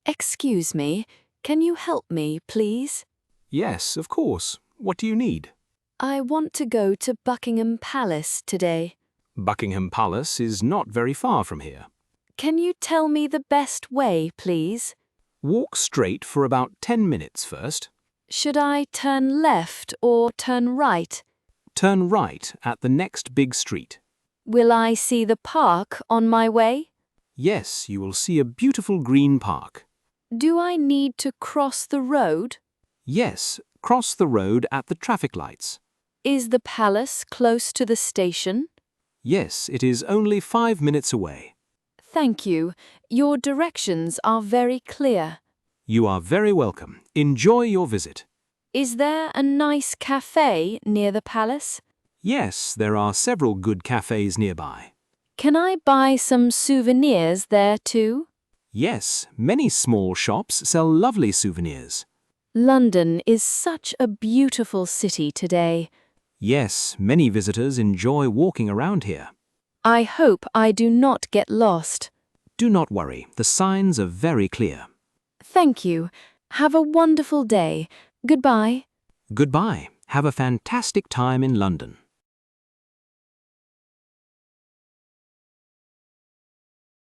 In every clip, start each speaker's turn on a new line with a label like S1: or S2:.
S1: Excuse me, can you help me, please?
S2: Yes, of course. What do you need?
S1: I want to go to Buckingham Palace today.
S2: Buckingham Palace is not very far from here.
S1: Can you tell me the best way, please?
S2: Walk straight for about 10 minutes first.
S1: Should I turn left or turn right?
S2: Turn right at the next big street.
S1: Will I see the park on my way?
S2: Yes, you will see a beautiful green park.
S1: Do I need to cross the road?
S2: Yes, cross the road at the traffic lights.
S1: Is the palace close to the station?
S2: Yes, it is only 5 minutes away.
S1: Thank you. Your directions are very clear.
S2: You are very welcome. Enjoy your visit.
S1: Is there a nice cafe near the palace?
S2: Yes, there are several good cafes nearby.
S1: Can I buy some souvenirs there too?
S2: Yes, many small shops sell lovely souvenirs.
S1: London is such a beautiful city today.
S2: Yes, many visitors enjoy walking around here.
S1: I hope I do not get lost.
S2: Do not worry, the signs are very clear.
S1: Thank you. Have a wonderful day. Goodbye.
S2: Goodbye. Have a fantastic time in London.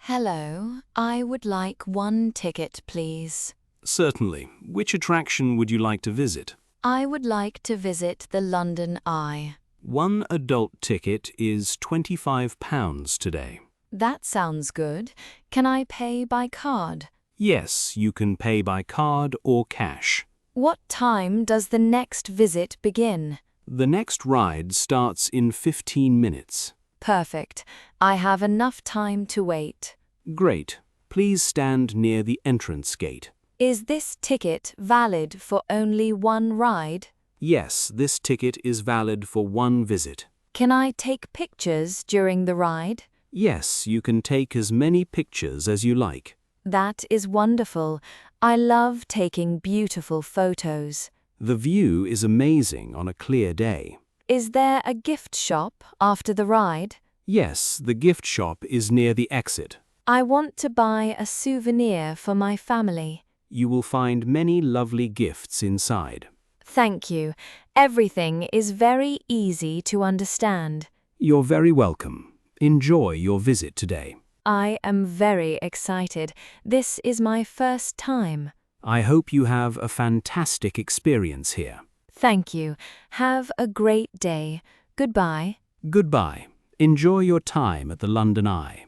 S1: Hello, I would like one ticket, please.
S2: Certainly. Which attraction would you like to visit?
S1: I would like to visit the London Eye.
S2: One adult ticket is £25 today.
S1: That sounds good. Can I pay by card?
S2: Yes, you can pay by card or cash.
S1: What time does the next visit begin?
S2: The next ride starts in 15 minutes.
S1: Perfect. I have enough time to wait.
S2: Great. Please stand near the entrance gate.
S1: Is this ticket valid for only one ride?
S2: Yes, this ticket is valid for one visit.
S1: Can I take pictures during the ride?
S2: Yes, you can take as many pictures as you like.
S1: That is wonderful. I love taking beautiful photos.
S2: The view is amazing on a clear day.
S1: Is there a gift shop after the ride?
S2: Yes, the gift shop is near the exit.
S1: I want to buy a souvenir for my family.
S2: You will find many lovely gifts inside.
S1: Thank you. Everything is very easy to understand.
S2: You're very welcome. Enjoy your visit today.
S1: I am very excited. This is my first time.
S2: I hope you have a fantastic experience here.
S1: Thank you. Have a great day. Goodbye.
S2: Goodbye. Enjoy your time at the London Eye.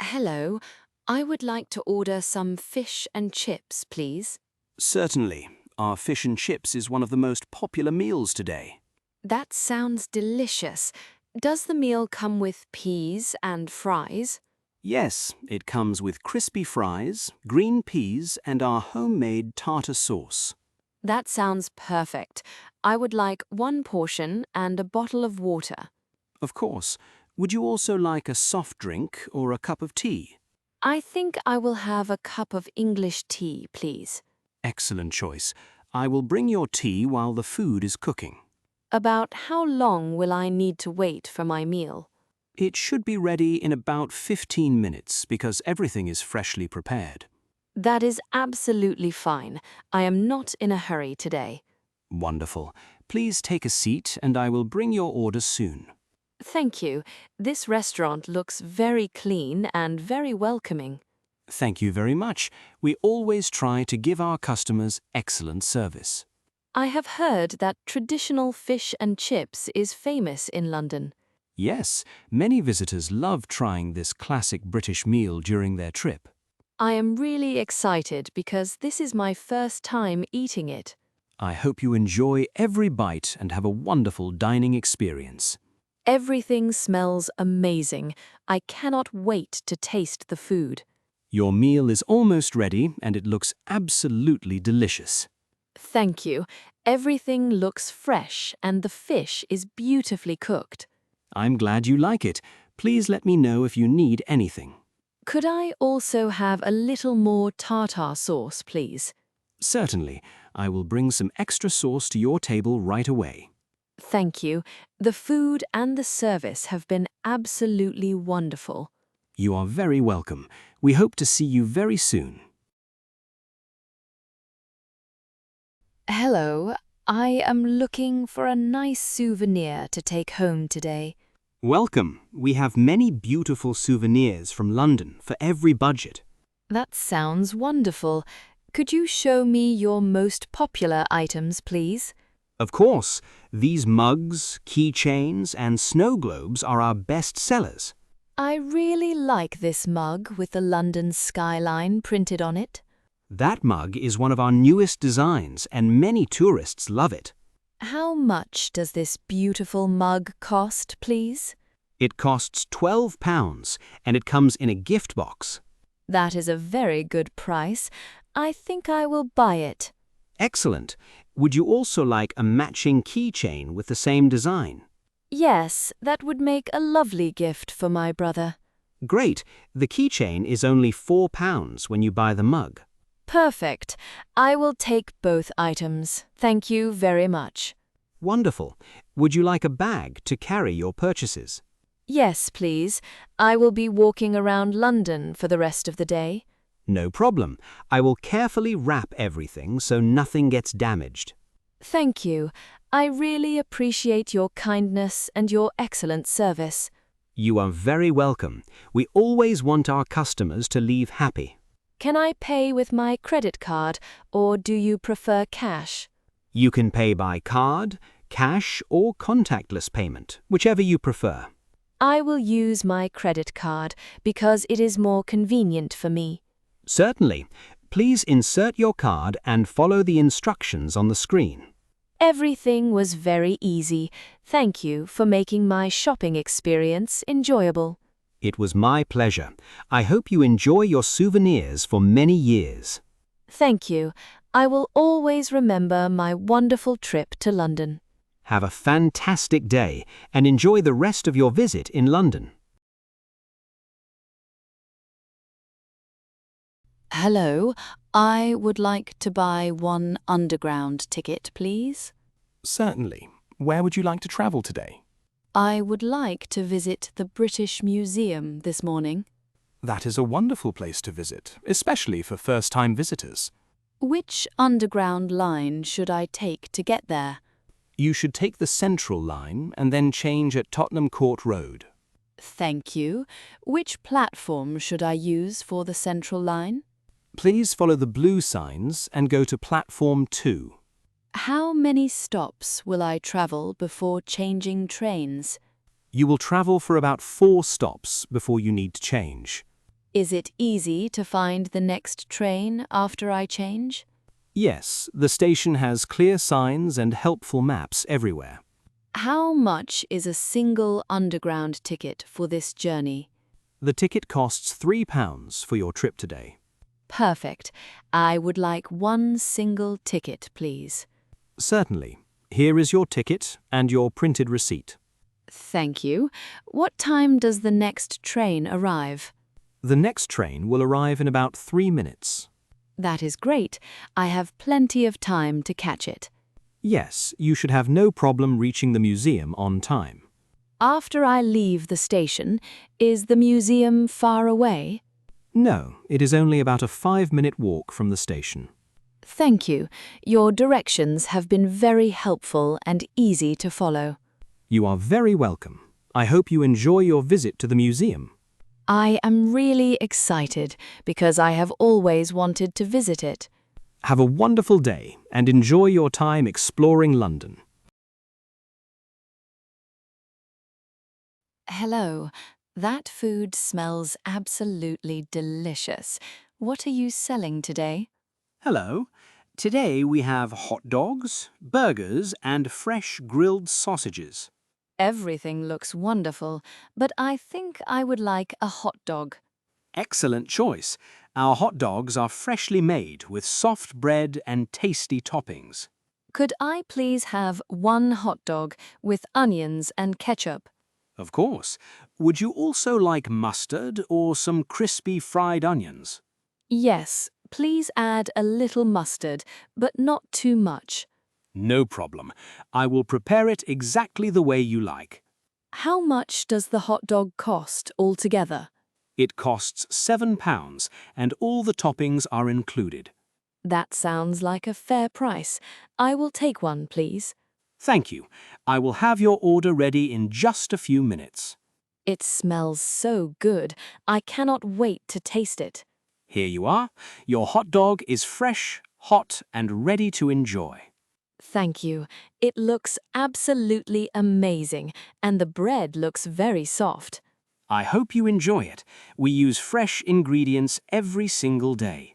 S1: Hello. I would like to order some fish and chips, please.
S2: Certainly. Our fish and chips is one of the most popular meals today.
S1: That sounds delicious. Does the meal come with peas and fries?
S2: Yes, it comes with crispy fries, green peas, and our homemade tartar sauce.
S1: That sounds perfect. I would like one portion and a bottle of water.
S2: Of course. Would you also like a soft drink or a cup of tea?
S1: I think I will have a cup of English tea, please.
S2: Excellent choice. I will bring your tea while the food is cooking.
S1: About how long will I need to wait for my meal?
S2: It should be ready in about 15 minutes because everything is freshly prepared.
S1: That is absolutely fine. I am not in a hurry today.
S2: Wonderful. Please take a seat and I will bring your order soon.
S1: Thank you. This restaurant looks very clean and very welcoming.
S2: Thank you very much. We always try to give our customers excellent service.
S1: I have heard that traditional fish and chips is famous in London.
S2: Yes, many visitors love trying this classic British meal during their trip.
S1: I am really excited because this is my first time eating it.
S2: I hope you enjoy every bite and have a wonderful dining experience.
S1: Everything smells amazing. I cannot wait to taste the food.
S2: Your meal is almost ready and it looks absolutely delicious.
S1: Thank you. Everything looks fresh and the fish is beautifully cooked.
S2: I'm glad you like it. Please let me know if you need anything.
S1: Could I also have a little more tartar sauce, please?
S2: Certainly. I will bring some extra sauce to your table right away.
S1: Thank you. The food and the service have been absolutely wonderful.
S2: You are very welcome. We hope to see you very soon.
S1: Hello, I am looking for a nice souvenir to take home today.
S2: Welcome. We have many beautiful souvenirs from London for every budget.
S1: That sounds wonderful. Could you show me your most popular items, please?
S2: Of course, these mugs, keychains, and snow globes are our best sellers.
S1: I really like this mug with the London skyline printed on it.
S2: That mug is one of our newest designs, and many tourists love it.
S1: How much does this beautiful mug cost, please?
S2: It costs £12, and it comes in a gift box.
S1: That is a very good price. I think I will buy it.
S2: Excellent. Would you also like a matching keychain with the same design?
S1: Yes, that would make a lovely gift for my brother.
S2: Great. The keychain is only £4 when you buy the mug.
S1: Perfect. I will take both items. Thank you very much.
S2: Wonderful. Would you like a bag to carry your purchases?
S1: Yes, please. I will be walking around London for the rest of the day.
S2: No problem. I will carefully wrap everything so nothing gets damaged.
S1: Thank you. I really appreciate your kindness and your excellent service.
S2: You are very welcome. We always want our customers to leave happy.
S1: Can I pay with my credit card, or do you prefer cash?
S2: You can pay by card, cash, or contactless payment, whichever you prefer.
S1: I will use my credit card because it is more convenient for me.
S2: Certainly. Please insert your card and follow the instructions on the screen.
S1: Everything was very easy. Thank you for making my shopping experience enjoyable.
S2: It was my pleasure. I hope you enjoy your souvenirs for many years.
S1: Thank you. I will always remember my wonderful trip to London.
S2: Have a fantastic day and enjoy the rest of your visit in London.
S1: Hello, I would like to buy one underground ticket, please.
S3: Certainly. Where would you like to travel today?
S1: I would like to visit the British Museum this morning.
S3: That is a wonderful place to visit, especially for first-time visitors.
S1: Which underground line should I take to get there?
S3: You should take the Central Line and then change at Tottenham Court Road.
S1: Thank you. Which platform should I use for the Central Line?
S3: Please follow the blue signs and go to Platform 2.
S1: How many stops will I travel before changing trains?
S3: You will travel for about 4 stops before you need to change.
S1: Is it easy to find the next train after I change?
S3: Yes, the station has clear signs and helpful maps everywhere.
S1: How much is a single underground ticket for this journey?
S3: The ticket costs £3 for your trip today.
S1: Perfect. I would like one single ticket, please.
S3: Certainly. Here is your ticket and your printed receipt.
S1: Thank you. What time does the next train arrive?
S3: The next train will arrive in about 3 minutes.
S1: That is great. I have plenty of time to catch it.
S3: Yes, you should have no problem reaching the museum on time.
S1: After I leave the station, is the museum far away?
S3: No, it is only about a 5-minute walk from the station.
S1: Thank you. Your directions have been very helpful and easy to follow.
S3: You are very welcome. I hope you enjoy your visit to the museum.
S1: I am really excited because I have always wanted to visit it.
S3: Have a wonderful day and enjoy your time exploring London.
S1: Hello. That food smells absolutely delicious. What are you selling today?
S2: Hello. Today we have hot dogs, burgers, and fresh grilled sausages.
S1: Everything looks wonderful, but I think I would like a hot dog.
S2: Excellent choice. Our hot dogs are freshly made with soft bread and tasty toppings.
S1: Could I please have one hot dog with onions and ketchup?
S2: Of course. Would you also like mustard or some crispy fried onions?
S1: Yes, please add a little mustard, but not too much.
S2: No problem. I will prepare it exactly the way you like.
S1: How much does the hot dog cost altogether?
S3: It costs £7 and all the toppings are included.
S1: That sounds like a fair price. I will take one, please.
S3: Thank you. I will have your order ready in just a few minutes.
S1: It smells so good. I cannot wait to taste it.
S3: Here you are. Your hot dog is fresh, hot, and ready to enjoy.
S1: Thank you. It looks absolutely amazing, and the bread looks very soft.
S3: I hope you enjoy it. We use fresh ingredients every single day.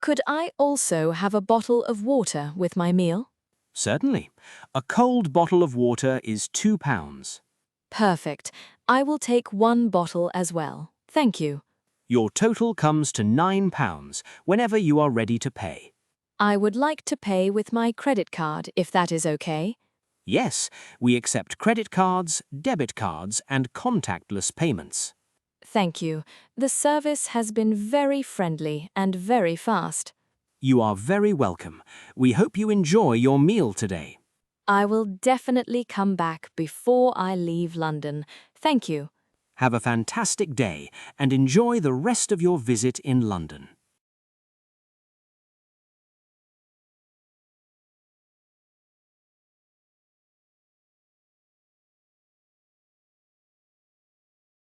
S1: Could I also have a bottle of water with my meal?
S3: Certainly. A cold bottle of water is £2.
S1: Perfect. I will take one bottle as well. Thank you.
S3: Your total comes to £9 whenever you are ready to pay.
S1: I would like to pay with my credit card if that is okay.
S3: Yes, we accept credit cards, debit cards, and contactless payments.
S1: Thank you. The service has been very friendly and very fast.
S3: You are very welcome. We hope you enjoy your meal today.
S1: I will definitely come back before I leave London. Thank you.
S3: Have a fantastic day and enjoy the rest of your visit in London.